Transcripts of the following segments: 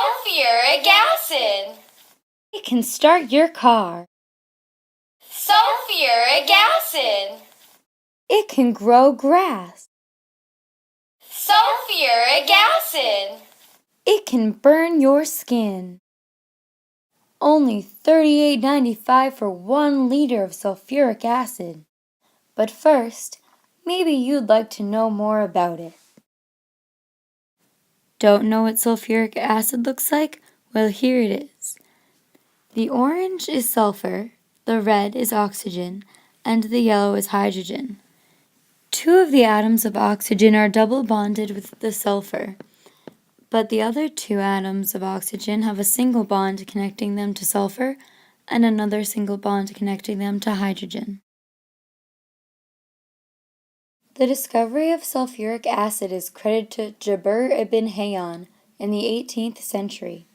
Sulfuric acid. It can start your car. Sulfuric acid. It can grow grass. Sulfuric acid. It can burn your skin. Only $38.95 for 1 liter of sulfuric acid. But first, maybe you'd like to know more about it. Don't know what sulfuric acid looks like? Well, here it is. The orange is sulfur, the red is oxygen, and the yellow is hydrogen. 2 of the atoms of oxygen are double bonded with the sulfur, but the other 2 atoms of oxygen have a single bond connecting them to sulfur and another single bond connecting them to hydrogen. The discovery of sulfuric acid is credited to Jabir ibn Hayyan in the 18th century.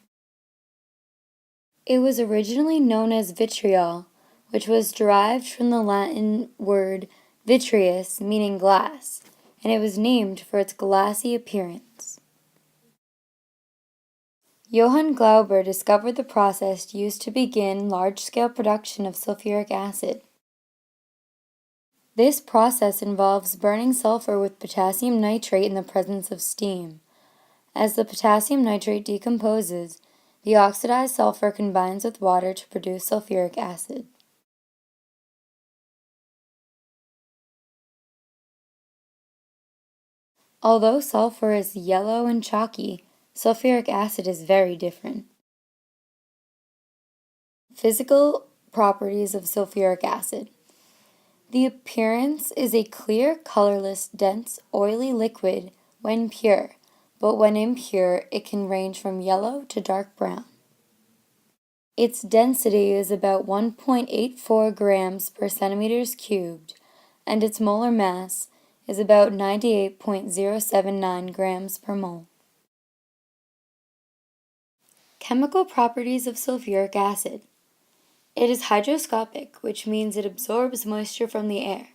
It was originally known as vitriol, which was derived from the Latin word vitreous, meaning glass, and it was named for its glassy appearance. Johann Glauber discovered the process used to begin large-scale production of sulfuric acid. This process involves burning sulfur with potassium nitrate in the presence of steam. As the potassium nitrate decomposes, the oxidized sulfur combines with water to produce sulfuric acid. Although sulfur is yellow and chalky, sulfuric acid is very different. Physical properties of sulfuric acid. The appearance is a clear, colorless, dense, oily liquid when pure, but when impure, it can range from yellow to dark brown. Its density is about 1.84 grams per centimeters cubed, and its molar mass is about 98.079 grams per mole. Chemical properties of sulfuric acid. It is hygroscopic, which means it absorbs moisture from the air.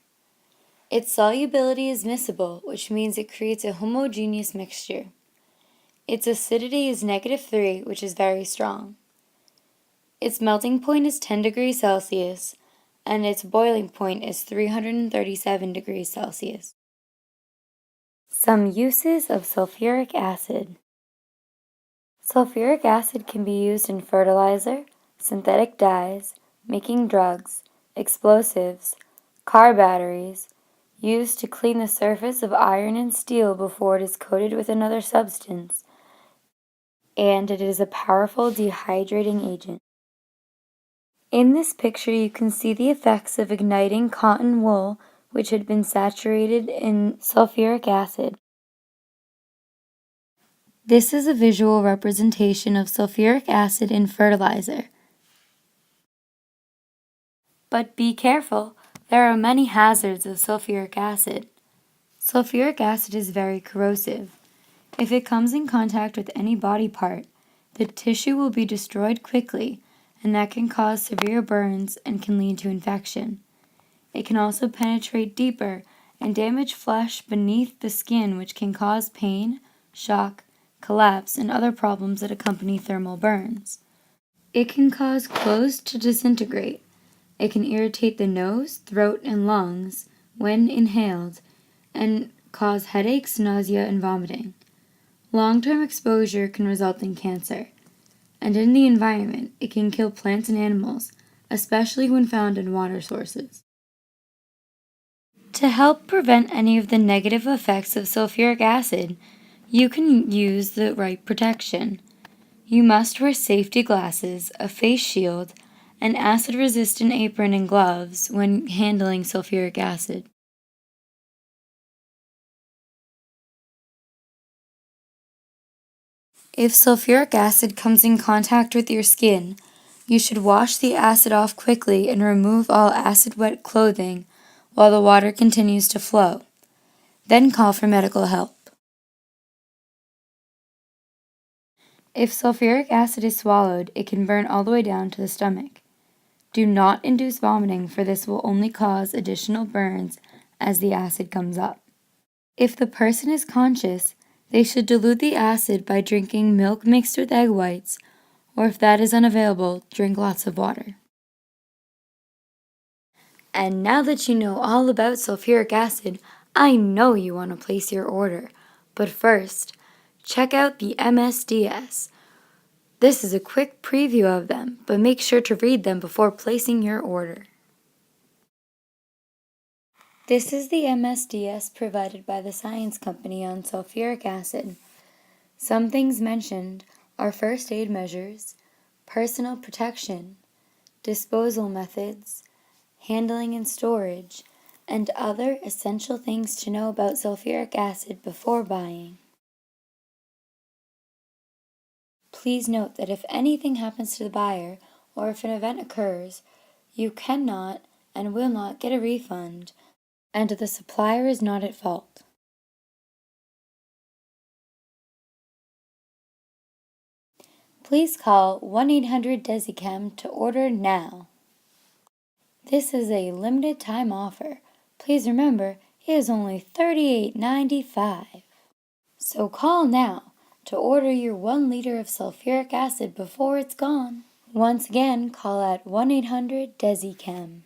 Its solubility is miscible, which means it creates a homogeneous mixture. Its acidity is -3, which is very strong. Its melting point is 10 degrees Celsius, and its boiling point is 337 degrees Celsius. Some uses of sulfuric acid. Sulfuric acid can be used in fertilizer, synthetic dyes, making drugs, explosives, car batteries, used to clean the surface of iron and steel before it is coated with another substance, and it is a powerful dehydrating agent. In this picture you can see the effects of igniting cotton wool which had been saturated in sulfuric acid. This is a visual representation of sulfuric acid in fertilizer. But be careful, there are many hazards of sulfuric acid. Sulfuric acid is very corrosive. If it comes in contact with any body part, the tissue will be destroyed quickly, and that can cause severe burns and can lead to infection. It can also penetrate deeper and damage flesh beneath the skin, which can cause pain, shock, collapse, and other problems that accompany thermal burns. It can cause clothes to disintegrate. It can irritate the nose, throat, and lungs when inhaled and cause headaches, nausea, and vomiting. Long-term exposure can result in cancer. And in the environment, it can kill plants and animals, especially when found in water sources. To help prevent any of the negative effects of sulfuric acid, you can use the right protection. You must wear safety glasses, a face shield, an acid-resistant apron and gloves when handling sulfuric acid. If sulfuric acid comes in contact with your skin, you should wash the acid off quickly and remove all acid-wet clothing while the water continues to flow. Then call for medical help. If sulfuric acid is swallowed, it can burn all the way down to the stomach. Do not induce vomiting, for this will only cause additional burns as the acid comes up. If the person is conscious, They should dilute the acid by drinking milk mixed with egg whites, or if that is unavailable, drink lots of water. And now that you know all about sulfuric acid, I know you want to place your order. But first, check out the MSDS. This is a quick preview of them, but make sure to read them before placing your order. This is the MSDS provided by the Science Company on sulfuric acid. Some things mentioned are first aid measures, personal protection, disposal methods, handling and storage, and other essential things to know about sulfuric acid before buying. Please note that if anything happens to the buyer or if an event occurs, you cannot and will not get a refund, and the supplier is not at fault. Please call 1-800-DESICHEM to order now. This is a limited time offer. Please remember, it is only $38.95. So call now to order your 1 liter of sulfuric acid before it's gone. Once again, call at 1-800-DESICHEM.